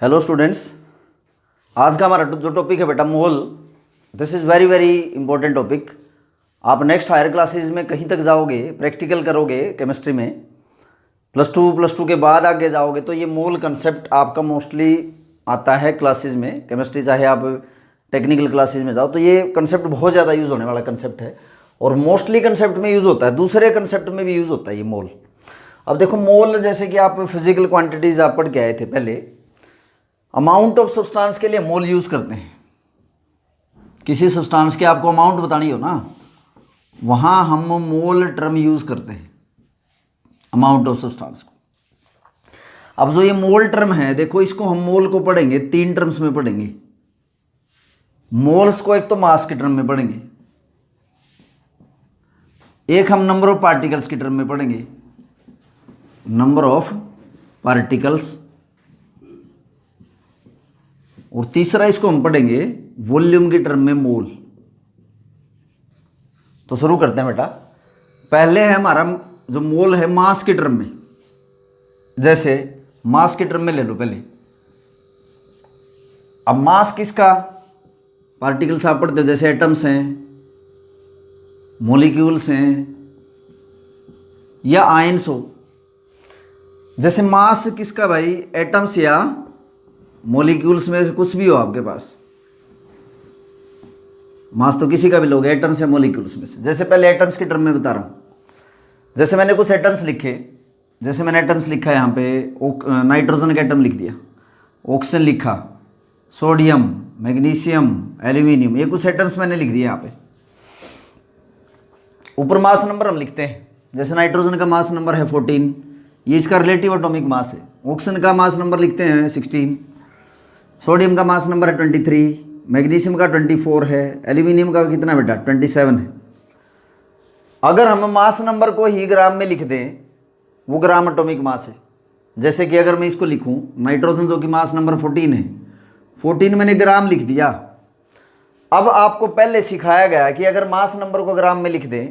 Hello students, आज का हमारा जो टॉपिक है बेटा mole. This is very very important topic. आप नेक्स्ट हायर क्लासेस में कहीं तक जाओगे, प्रैक्टिकल करोगे केमिस्ट्री में, प्लस टू के बाद आगे जाओगे तो ये मोल कंसेप्ट आपका मोस्टली आता है क्लासेस में केमिस्ट्री। चाहे आप टेक्निकल क्लासेस में जाओ तो ये कंसेप्ट बहुत ज़्यादा यूज़ होने वाला कंसेप्ट है और मोस्टली कंसेप्ट में यूज़ होता है, दूसरे कंसेप्ट में भी यूज़ होता है ये मोल। अब देखो मोल, जैसे कि आप फिजिकल क्वांटिटीज़ आप पढ़ के आए थे पहले, अमाउंट ऑफ सब्सटेंस के लिए मोल यूज़ करते हैं। किसी सब्सटेंस की आपको अमाउंट बतानी हो ना, वहाँ हम मोल टर्म यूज़ करते हैं अमाउंट ऑफ सब्सटेंस को। अब जो ये मोल टर्म है, देखो इसको हम मोल को पढ़ेंगे तीन टर्म्स में पढ़ेंगे। मोल्स को एक तो मास के टर्म में पढ़ेंगे, एक हम नंबर ऑफ पार्टिकल्स की टर्म में पढ़ेंगे, नंबर ऑफ पार्टिकल्स, और तीसरा इसको हम पढ़ेंगे वॉल्यूम की टर्म में मोल। तो शुरू करते हैं बेटा। पहले है हमारा जो मोल है मास की टर्म में। जैसे मास की टर्म में ले लो पहले। अब मास किसका, पार्टिकल्स आप पढ़ते हो, जैसे एटम्स हैं, मॉलिक्यूल्स हैं या आयंस हो। जैसे मास किसका भाई, एटम्स या मॉलिक्यूल्स में से कुछ भी हो आपके पास, मास तो किसी का भी लोगे, एटम्स या मॉलिक्यूल्स में से। जैसे पहले एटम्स के टर्म में बता रहा हूं। जैसे मैंने कुछ एटम्स लिखे, जैसे मैंने एटम्स लिखा है यहाँ पे, नाइट्रोजन का एटम लिख दिया, ऑक्सीजन लिखा, सोडियम, मैग्नीशियम, एल्यूमिनियम, ये कुछ एटम्स मैंने लिख दिए यहाँ पे। ऊपर मास नंबर हम लिखते हैं। जैसे नाइट्रोजन का मास नंबर है 14, ये इसका रिलेटिव एटॉमिक मास है। ऑक्सीजन का मास नंबर लिखते हैं 16, सोडियम का मास नंबर है 23, मैग्नीशियम का 24 है, एल्यूमिनियम का कितना बेटा 27 है। अगर हम मास नंबर को ही ग्राम में लिख दें, वो ग्राम एटॉमिक मास है। जैसे कि अगर मैं इसको लिखूं, नाइट्रोजन जो कि मास नंबर 14 है, 14 मैंने ग्राम लिख दिया। अब आपको पहले सिखाया गया कि अगर मास नंबर को ग्राम में लिख दें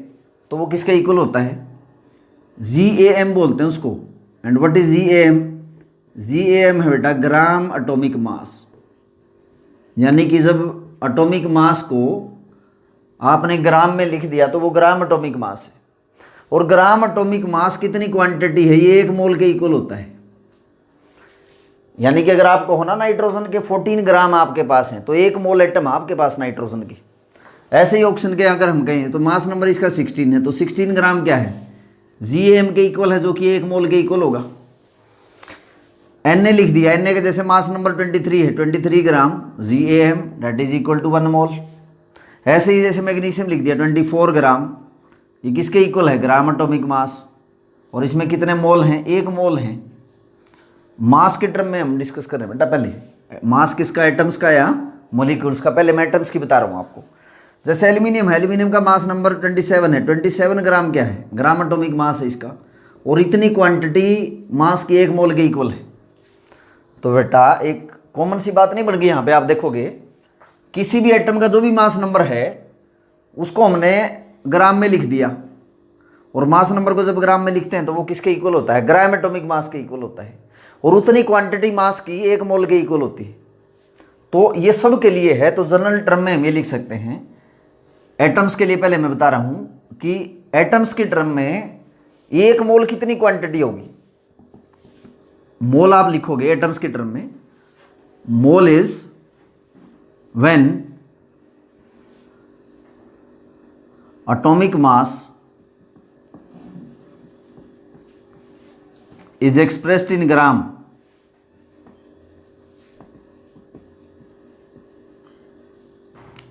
तो वो किसके इक्वल होता है, GAM बोलते हैं उसको। And what is GAM? GAM है बेटा ग्राम एटॉमिक मास। यानी कि जब एटॉमिक मास को आपने ग्राम में लिख दिया तो वो ग्राम एटॉमिक मास है। और ग्राम एटॉमिक मास कितनी क्वांटिटी है, ये 1 मोल के इक्वल होता है। यानी कि अगर आपको हो ना नाइट्रोजन के 14 ग्राम आपके पास हैं तो 1 मोल एटम आपके पास नाइट्रोजन की। ऐसे ही ऑक्सीजन के अगर हम कहें तो मास नंबर इसका 16 है, तो 16 ग्राम क्या है, GAM के इक्वल है, जो कि 1 मोल के इक्वल होगा। Na लिख दिया, Na का जैसे मास नंबर 23 है, 23 gram, GAM that is equal to 1 mole. ऐसे ही जैसे मैग्नीशियम लिख दिया 24 ग्राम, ये किसके इक्वल है, ग्राम एटॉमिक मास। और इसमें कितने मोल हैं, 1 मोल हैं। मास के टर्म में हम डिस्कस कर रहे हैं बेटा। पहले मास किसका, एटम्स का या मॉलिक्यूल्स का। पहले मैं एटम्स की बता रहा हूँ आपको। जैसे एल्यूमिनियम है, एल्यूमिनियम का मास नंबर 27 है, 27 ग्राम क्या है, ग्राम एटॉमिक मास है इसका। और इतनी क्वांटिटी मास की 1 मोल के इक्वल है। तो बेटा एक कॉमन सी बात नहीं बन गई यहाँ पे। आप देखोगे किसी भी एटम का जो भी मास नंबर है उसको हमने ग्राम में लिख दिया, और मास नंबर को जब ग्राम में लिखते हैं तो वो किसके इक्वल होता है, ग्राम एटॉमिक मास के इक्वल होता है। और उतनी क्वांटिटी मास की 1 मोल के इक्वल होती है। तो ये सब के लिए है, तो जनरल टर्म में हम ये लिख सकते हैं। एटम्स के लिए पहले मैं बता रहा हूं कि एटम्स की टर्म में 1 मोल कितनी क्वांटिटी होगी। मोल आप लिखोगे एटम्स की टर्म में, mole is when atomic mass is expressed in gram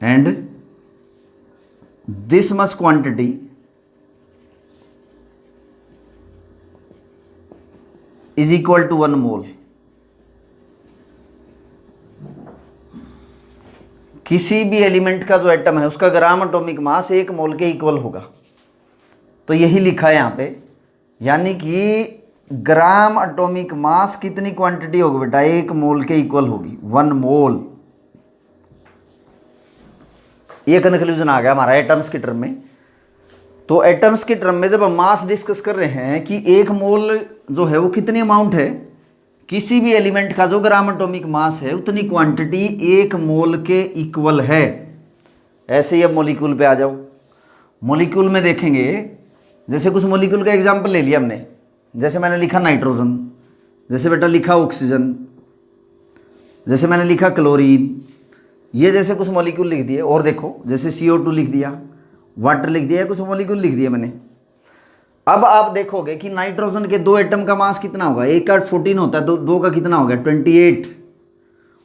and this much quantity is equal to 1 mole। किसी भी एलिमेंट का जो एटम है उसका ग्राम एटॉमिक मास 1 मोल के इक्वल होगा। तो यही लिखा है यहाँ पे। यानी कि ग्राम एटॉमिक मास कितनी क्वांटिटी होगी बेटा, 1 मोल के इक्वल होगी, 1 मोल। ये कंक्लूजन आ गया हमारा एटम्स की टर्म में। तो एटम्स के टर्म में जब हम मास डिस्कस कर रहे हैं कि 1 मोल जो है वो कितनी अमाउंट है, किसी भी एलिमेंट का जो ग्राम एटॉमिक मास है उतनी क्वांटिटी एक मोल के इक्वल है। ऐसे ही अब मॉलिक्यूल पे आ जाओ। मॉलिक्यूल में देखेंगे, जैसे कुछ मॉलिक्यूल का एग्जांपल ले लिया हमने, जैसे मैंने लिखा नाइट्रोजन, जैसे बेटा लिखा ऑक्सीजन, जैसे मैंने लिखा क्लोरीन, ये जैसे कुछ मॉलिक्यूल लिख दिए। और देखो जैसे CO2 लिख दिया, वाटर लिख दिया, कुछ मॉलिक्यूल लिख दिए मैंने। अब आप देखोगे कि नाइट्रोजन के 2 एटम का मास कितना होगा, एक का 14 होता है, दो का कितना होगा 28।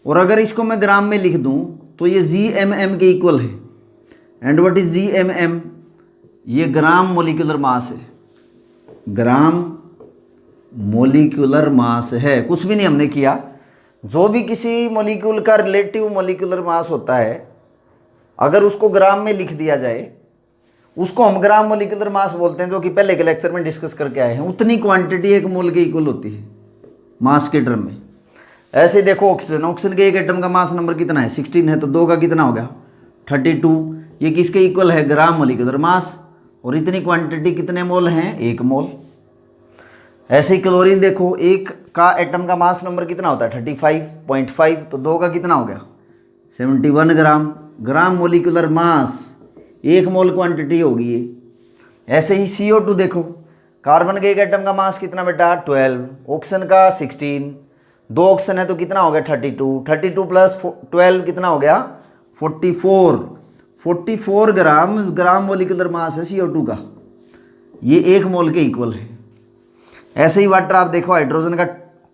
और अगर इसको मैं ग्राम में लिख दूं तो ये GMM के इक्वल है। And what is GMM? ये ग्राम मोलिकुलर मास है, ग्राम मोलिकुलर मास है। कुछ भी नहीं हमने किया, जो भी किसी मॉलिक्यूल का रिलेटिव मोलिकुलर मास होता है अगर उसको ग्राम में लिख दिया जाए उसको हम ग्राम मोलिकुलर मास बोलते हैं, जो कि पहले के लेक्चर में डिस्कस करके आए हैं। उतनी क्वांटिटी एक मोल के इक्वल होती है मास के टर्म में। ऐसे ही देखो ऑक्सीजन, ऑक्सीजन के एक एटम का मास नंबर कितना है 16 है, तो 2 का कितना हो गया 32। ये किसके इक्वल है, ग्राम मोलिकुलर मास। और इतनी क्वांटिटी कितने मोल हैं, 1 मोल। ऐसे ही क्लोरीन देखो, एक का एटम का मास नंबर कितना होता है 35.5, तो 2 का कितना हो गया 71 ग्राम। ग्राम मोलिकुलर मास 1 मोल क्वांटिटी होगी ये। ऐसे ही CO2 देखो, कार्बन के एक एटम का मास कितना बेटा 12, ऑक्सीजन का 16, 2 ऑक्सीजन है तो कितना हो गया 32 प्लस 12 कितना हो गया 44 ग्राम मोलिकुलर मास है CO2 का, ये 1 मोल के इक्वल है। ऐसे ही वाटर आप देखो, हाइड्रोजन का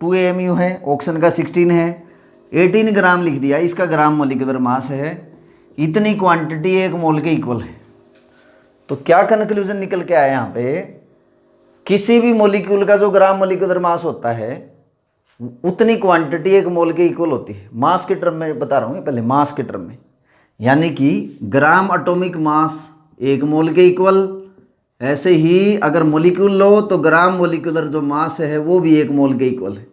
2 AMU है, ऑक्सीजन का 16 है, 18 ग्राम लिख दिया, इसका ग्राम मोलिकुलर मास है। इतनी क्वांटिटी 1 मोल के इक्वल है। तो क्या कंक्लूजन निकल के आया यहाँ पे, किसी भी मॉलिक्यूल का जो ग्राम मोलिकुलर मास होता है उतनी क्वांटिटी 1 मोल के इक्वल होती है। मास के टर्म में बता रहा हूँ, पहले मास के टर्म में, यानी कि ग्राम एटॉमिक मास 1 मोल के इक्वल। ऐसे ही अगर मॉलिक्यूल लो तो ग्राम मोलिकुलर जो मास है वो भी 1 मोल के इक्वल है।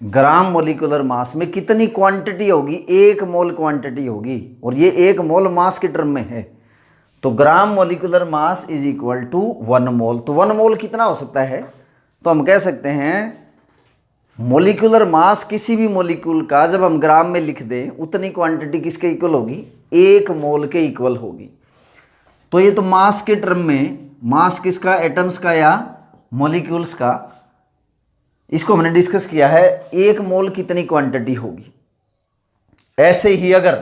ग्राम मोलिकुलर मास में कितनी क्वांटिटी होगी, 1 मोल क्वांटिटी होगी, और ये 1 मोल मास के टर्म में है। तो gram molecular mass is equal to 1 mole. तो 1 मोल कितना हो सकता है, तो हम कह सकते हैं मोलिकुलर मास किसी भी मोलिक्यूल का जब हम ग्राम में लिख दें उतनी क्वांटिटी किसके इक्वल होगी, 1 मोल के इक्वल होगी। तो ये तो मास के टर्म में, मास किसका, एटम्स का या मोलिक्यूल्स का, इसको हमने डिस्कस किया है 1 मोल कितनी क्वांटिटी होगी। ऐसे ही अगर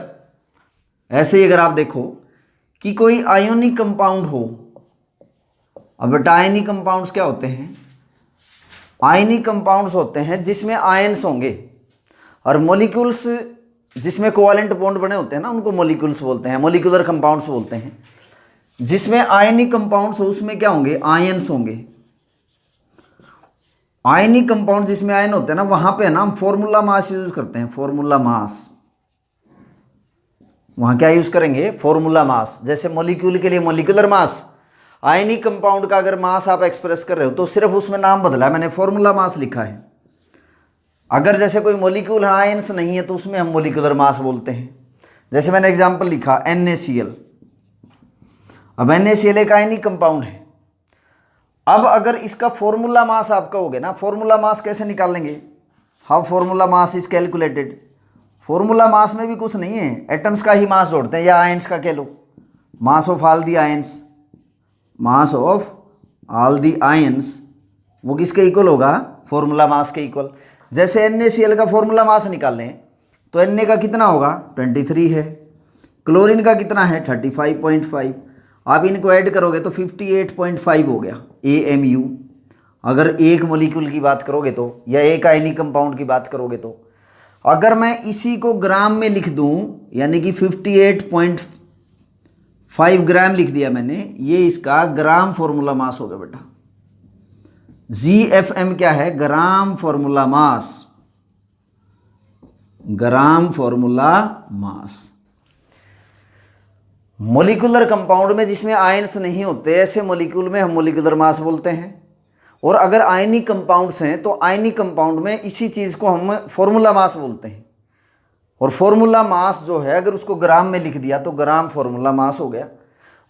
आप देखो कि कोई आयोनिक कंपाउंड हो। अब बेटा आयनिक कंपाउंड्स क्या होते हैं, आयनिक कंपाउंड्स होते हैं जिसमें आयन्स होंगे, और मॉलिक्यूल्स जिसमें कोवैलेंट बॉन्ड बने होते हैं ना उनको मॉलिक्यूल्स बोलते हैं, मॉलिक्यूलर कंपाउंड्स बोलते हैं। जिसमें आयनिक कंपाउंड्स हो उसमें क्या होंगे, आयन्स होंगे। आयनिक कंपाउंड जिसमें आयन होते हैं ना वहां पे ना हम फॉर्मूला मास यूज करते हैं, फॉर्मूला मास। वहां क्या यूज करेंगे, फॉर्मूला मास। जैसे मॉलिक्यूल के लिए मॉलिक्यूलर मास, आयनिक कंपाउंड का अगर मास आप एक्सप्रेस कर रहे हो तो सिर्फ उसमें नाम बदला है, मैंने फॉर्मूला मास लिखा है। अगर जैसे कोई मॉलिक्यूल है आयन्स नहीं है तो उसमें हम मॉलिक्यूलर मास बोलते हैं। जैसे मैंने एग्जांपल लिखा NaCl। अब NaCl एक आयनिक कंपाउंड है। अब अगर इसका फॉर्मूला मास आप कहोगे ना, फॉर्मूला मास कैसे निकालेंगे, how formula mass is calculated. Formula mass में भी कुछ नहीं है, एटम्स का ही मास जोड़ते हैं, या आयंस का कह लो, mass of all the ions, mass of all the ions, वो किसके इक्वल होगा, फॉर्मूला मास के इक्वल। जैसे NaCl का फॉर्मूला मास निकाल लें तो Na का कितना होगा 23 है, क्लोरीन का कितना है 35.5, आप इनको ऐड करोगे तो 58.5 हो गया AMU। अगर एक मॉलिक्यूल की बात करोगे तो, या एक आयनिक कंपाउंड की बात करोगे तो। अगर मैं इसी को ग्राम में लिख दूं, यानी कि 58.5 ग्राम लिख दिया मैंने, ये इसका ग्राम फॉर्मूला मास हो गया बेटा। GFM क्या है, ग्राम फॉर्मूला मास, ग्राम फॉर्मूला मास। मॉलिक्यूलर कंपाउंड में जिसमें आयन्स नहीं होते ऐसे मॉलिक्यूल में हम मॉलिक्यूलर मास बोलते हैं। और अगर आयनिक कंपाउंड्स हैं तो आयनिक कंपाउंड में इसी चीज़ को हम फॉर्मूला मास बोलते हैं। और फॉर्मूला मास जो है अगर उसको ग्राम में लिख दिया तो ग्राम फॉर्मूला मास हो गया।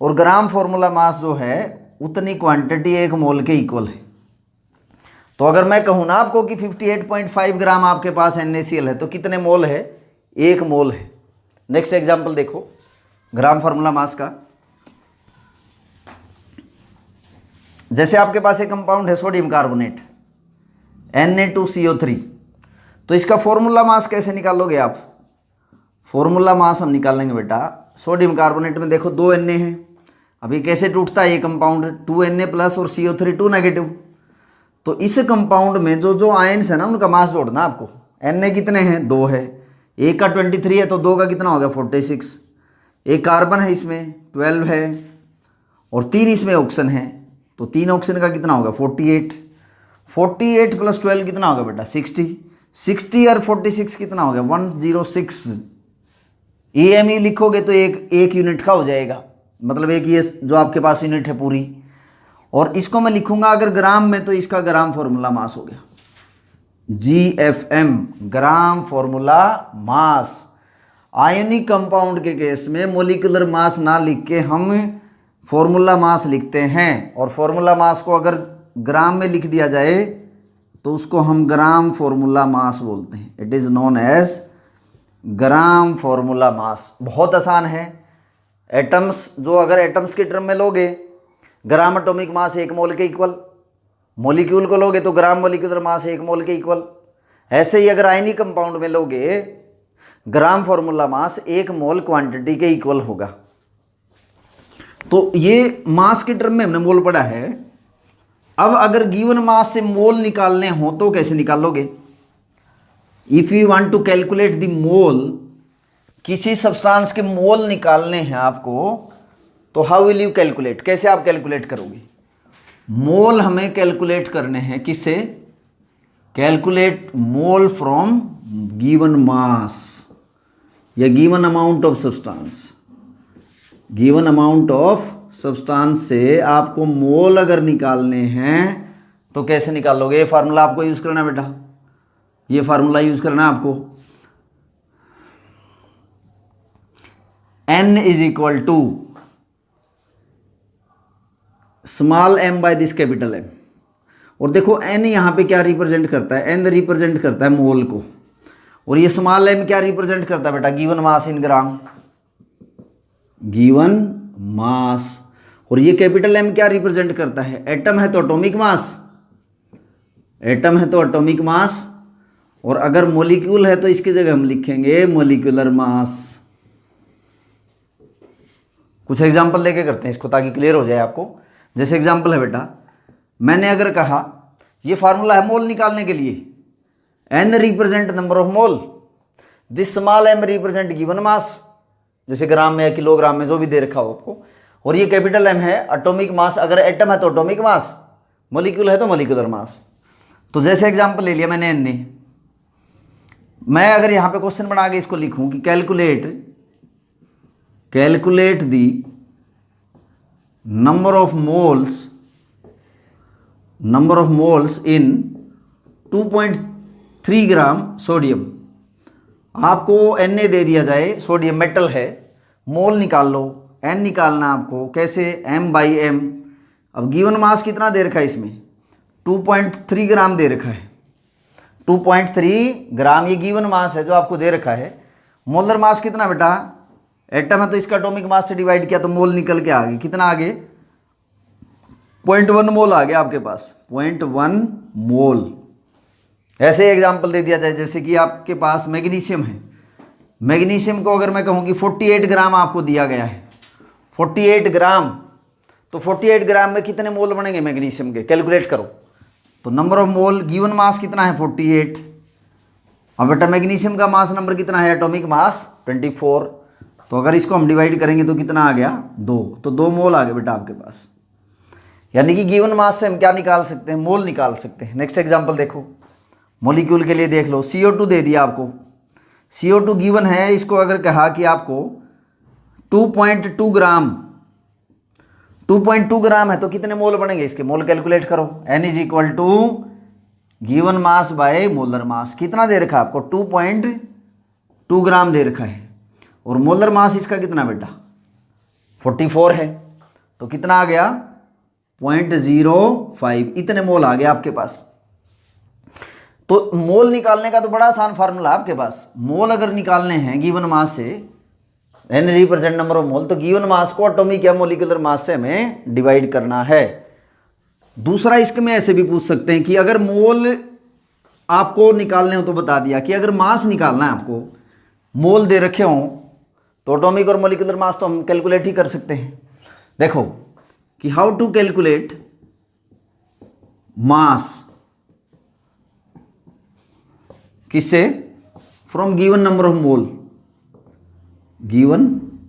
और ग्राम फॉर्मूला मास जो है उतनी क्वांटिटी 1 मोल के इक्वल है। तो अगर मैं कहूँ ना आपको कि 58.5 ग्राम आपके पास NaCl है तो कितने मोल है? 1 मोल है। नेक्स्ट एग्जाम्पल देखो ग्राम फार्मूला मास का। जैसे आपके पास एक कंपाउंड है सोडियम कार्बोनेट Na2CO3, तो इसका फॉर्मूला मास कैसे निकालोगे आप? फॉर्मूला मास हम निकालेंगे बेटा, सोडियम कार्बोनेट में देखो 2 Na है। अभी कैसे टूटता है ये कंपाउंड? 2 Na प्लस और CO3 2 नेगेटिव। तो इस कंपाउंड में जो जो आयन्स है ना उनका मास जोड़ना आपको। Na कितने हैं? 2 है। एक का 23 है तो 2 का कितना हो गया? 46। एक कार्बन है इसमें 12 है और 3 इसमें ऑक्सीजन है तो 3 ऑक्सीजन का कितना होगा? 48। 48 प्लस 12 कितना होगा बेटा? 60। 60 और 46 कितना हो गया? 106। EMU लिखोगे तो एक यूनिट का हो जाएगा, मतलब एक ये जो आपके पास यूनिट है पूरी। और इसको मैं लिखूंगा अगर ग्राम में तो इसका ग्राम फॉर्मूला मास हो गया GFM, ग्राम फॉर्मूला मास। आयनिक कंपाउंड के केस में मोलिकुलर मास ना लिख के हम फॉर्मूला मास लिखते हैं, और फॉर्मूला मास को अगर ग्राम में लिख दिया जाए तो उसको हम ग्राम फॉर्मूला मास बोलते हैं। It is known as gram formula mass. बहुत आसान है। एटम्स जो अगर एटम्स के टर्म में लोगे, ग्राम एटॉमिक मास 1 मोल के इक्वल। मॉलिक्यूल को लोगे तो ग्राम मॉलिक्यूलर मास 1 मोल के इक्वल। ऐसे ही अगर आयनिक कंपाउंड में लोगे, ग्राम फॉर्मूला मास 1 मोल क्वांटिटी के इक्वल होगा। तो ये मास के टर्म में हमने मोल पढ़ा है। अब अगर गिवन मास से मोल निकालने हो तो कैसे निकालोगे? If you want to calculate the mole, किसी सब्सटेंस के मोल निकालने हैं आपको, तो हाउ विल यू कैलकुलेट? कैसे आप कैलकुलेट करोगे? मोल हमें कैलकुलेट करने हैं किससे? Calculate mole from given mass या given amount of substance. Given amount of substance से आपको मोल अगर निकालने हैं तो कैसे निकालोगे? ये फार्मूला आपको यूज करना है बेटा, ये फार्मूला यूज करना है आपको। N is equal to small m by this capital M। और देखो n यहाँ पे क्या रिप्रेजेंट करता है? n रिप्रेजेंट करता है मोल को, और ये स्मॉल m क्या रिप्रेजेंट करता है बेटा? गिवन मास इन ग्राम, गिवन मास। और ये कैपिटल M क्या रिप्रेजेंट करता है? एटम है तो एटॉमिक मास, एटम है तो एटॉमिक मास। और अगर मॉलिक्यूल है तो इसकी जगह हम लिखेंगे मॉलिक्यूलर मास। कुछ एग्जांपल लेके करते हैं इसको ताकि क्लियर हो जाए आपको। जैसे एग्जांपल है बेटा, मैंने अगर कहा ये फार्मूला है मोल निकालने के लिए, n represent number of mole, this small m represent given mass, जैसे ग्राम में या किलोग्राम में जो भी दे रखा हो आपको, और ये कैपिटल M है एटॉमिक मास। अगर एटम है तो एटॉमिक मास, मॉलिक्यूल है तो मॉलिक्यूलर मास। तो जैसे एग्जांपल ले लिया मैंने n। मैं अगर यहाँ पे क्वेश्चन बना के इसको लिखूं कि calculate the number of moles in 2.3 gram sodium. आपको Na दे दिया जाए, सोडियम मेटल है, मोल निकाल लो। n निकालना आपको कैसे? m by m। अब गिवन मास कितना दे रखा है इसमें? 2.3 ग्राम दे रखा है। 2.3 ग्राम ये गिवन मास है जो आपको दे रखा है। मोलर मास कितना बेटा? एटम है तो इसका एटॉमिक मास से डिवाइड किया तो मोल निकल के आ गए। कितना आगे? 0.1 मोल आ गया आपके पास, 0.1 मोल। ऐसे एग्जांपल दे दिया जाए जैसे कि आपके पास मैग्नीशियम है। मैग्नीशियम को अगर मैं कहूँ कि 48 ग्राम आपको दिया गया है, 48 ग्राम, तो 48 ग्राम में कितने मोल बनेंगे मैग्नीशियम के? कैलकुलेट करो। तो number of mole, given mass कितना है? 48। अब बेटा मैग्नीशियम का मास नंबर कितना है? Atomic mass 24। तो अगर इसको हम डिवाइड करेंगे तो कितना आ गया? 2। तो 2 मोल आ गए बेटा आपके पास। यानी कि गिवन मास से हम क्या निकाल सकते हैं? मोल निकाल सकते हैं। नेक्स्ट एग्जांपल देखो, मॉलिक्यूल के लिए देख लो। CO2 दे दिया आपको, CO2 गिवन है। इसको अगर कहा कि आपको 2.2 ग्राम, 2.2 ग्राम है तो कितने मोल बनेंगे इसके? मोल कैलकुलेट करो। N is equal to given mass by molar mass. कितना दे रखा है आपको? 2.2 ग्राम दे रखा है, और मोलर मास इसका कितना बेटा? 44 है। तो कितना आ गया? 0.05। इतने मोल आ गए आपके पास। तो मोल निकालने का तो बड़ा आसान फार्मूला आपके पास। मोल अगर निकालने हैं गिवन मास से, n represent number of mole, तो गिवन मास को एटॉमिक या मोलिकुलर मास से हमें डिवाइड करना है। दूसरा इसके में ऐसे भी पूछ सकते हैं कि अगर मोल आपको निकालने हो तो बता दिया कि अगर मास निकालना है आपको, मोल दे रखे हों, तो एटॉमिक और मोलिकुलर मास तो हम कैलकुलेट ही कर सकते हैं। देखो कि हाउ टू कैलकुलेट मास, किससे? From given number of mole, given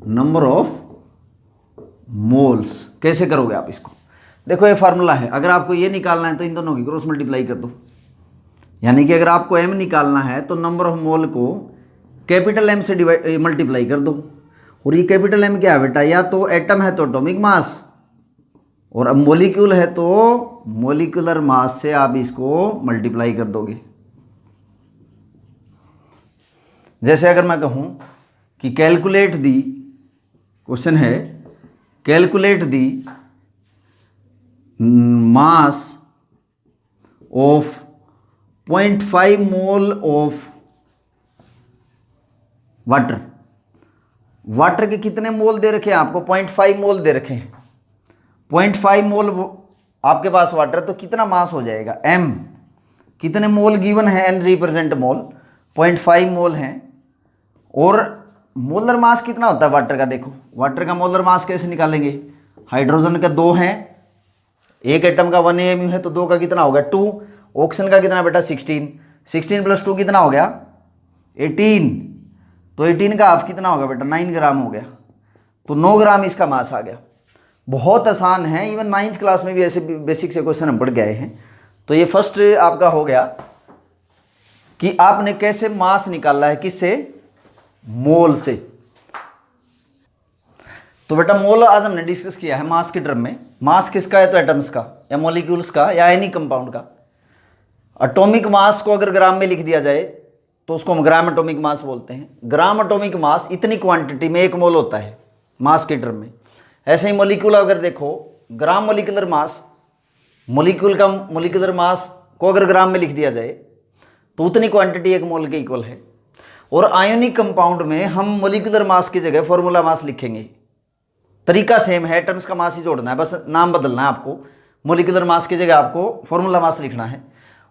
number of moles. कैसे करोगे आप इसको? देखो ये फार्मूला है, अगर आपको ये निकालना है तो इन दोनों की क्रॉस मल्टीप्लाई कर दो। यानी कि अगर आपको m निकालना है तो नंबर ऑफ मोल को कैपिटल M से डिवाइड मल्टीप्लाई कर दो। और ये कैपिटल M क्या है बेटा? या तो एटम है तो एटॉमिक मास, और अब मोलिक्यूल है तो मोलिकुलर मास से आप इसको मल्टीप्लाई कर दोगे। जैसे अगर मैं कहूं कि कैलकुलेट दी, क्वेश्चन है calculate the mass of 0.5 mole of water. Water के कितने मोल दे रखे हैं आपको? 0.5 मोल दे रखे हैं। 0.5 मोल आपके पास वाटर, तो कितना मास हो जाएगा? m। कितने मोल गिवन है? n रिप्रेजेंट मोल, 0.5 मोल हैं। और मोलर मास कितना होता है वाटर का? देखो वाटर का मोलर मास कैसे निकालेंगे? हाइड्रोजन का 2 हैं, एक एटम का 1 AMU है, तो 2 का कितना हो गया? 2। ऑक्सीजन का कितना बेटा? 16। 16 प्लस 2 कितना हो गया? 18। तो 18 का हाफ कितना होगा बेटा? 9 ग्राम हो गया। तो 9 ग्राम इसका मास आ गया। बहुत आसान है, इवन 9th क्लास में भी ऐसे बेसिक से क्वेश्चन हम पढ़ गए हैं। तो ये फर्स्ट आपका हो गया कि आपने कैसे मास निकाला है, किससे? मोल से। तो बेटा मोल आज हमने डिस्कस किया है मास के टर्म में। मास किसका है? तो एटम्स का या मॉलिक्यूल्स का या एनी कंपाउंड का। एटॉमिक मास को अगर ग्राम में लिख दिया जाए तो उसको हम ग्राम एटॉमिक मास बोलते हैं। ग्राम एटॉमिक मास इतनी क्वांटिटी में 1 मोल होता है मास के टर्म में। ऐसे ही मॉलिक्यूल अगर देखो, ग्राम मॉलिकुलर मास, मॉलिक्यूल का मॉलिकुलर मास को अगर ग्राम में लिख दिया जाए तो उतनी क्वांटिटी 1 मोल के इक्वल है। और आयोनिक कंपाउंड में हम मॉलिकुलर मास की जगह फॉर्मूला मास लिखेंगे। तरीका सेम है, एटम्स का मास ही जोड़ना है, बस नाम बदलना है आपको। मॉलिकुलर मास की जगह आपको फॉर्मूला मास लिखना है।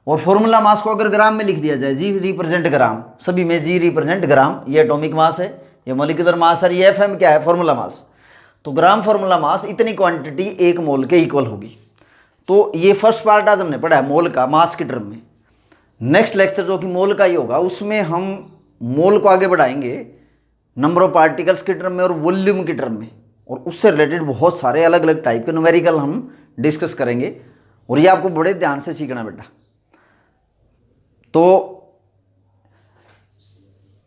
और फॉर्मूला मास को अगर ग्राम में लिख दिया जाए, जी रिप्रेजेंट ग्राम, सभी में जी रिप्रेजेंट ग्राम, ये एटॉमिक मास है, ये मॉलिकुलर मास है, ये FM क्या है? Formula mass. तो ग्राम फॉर्मूला मास इतनी क्वांटिटी 1 मोल के इक्वल होगी। तो ये फर्स्ट पार्ट आज हमने पढ़ा है मोल का, मास के टर्म में। नेक्स्ट लेक्चर जो कि मोल का ही होगा, उसमें हम मोल को आगे बढ़ाएंगे नंबर ऑफ पार्टिकल्स के टर्म में और वॉल्यूम के टर्म में। और उससे रिलेटेड बहुत सारे अलग अलग टाइप के न्यूमेरिकल हम डिस्कस करेंगे। और ये आपको बड़े ध्यान से सीखना बेटा। तो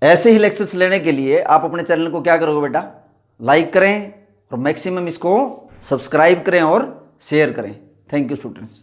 ऐसे ही लेक्चर्स लेने के लिए आप अपने चैनल को क्या करोगे बेटा? लाइक करें और मैक्सिमम इसको सब्सक्राइब करें और शेयर करें। Thank you students.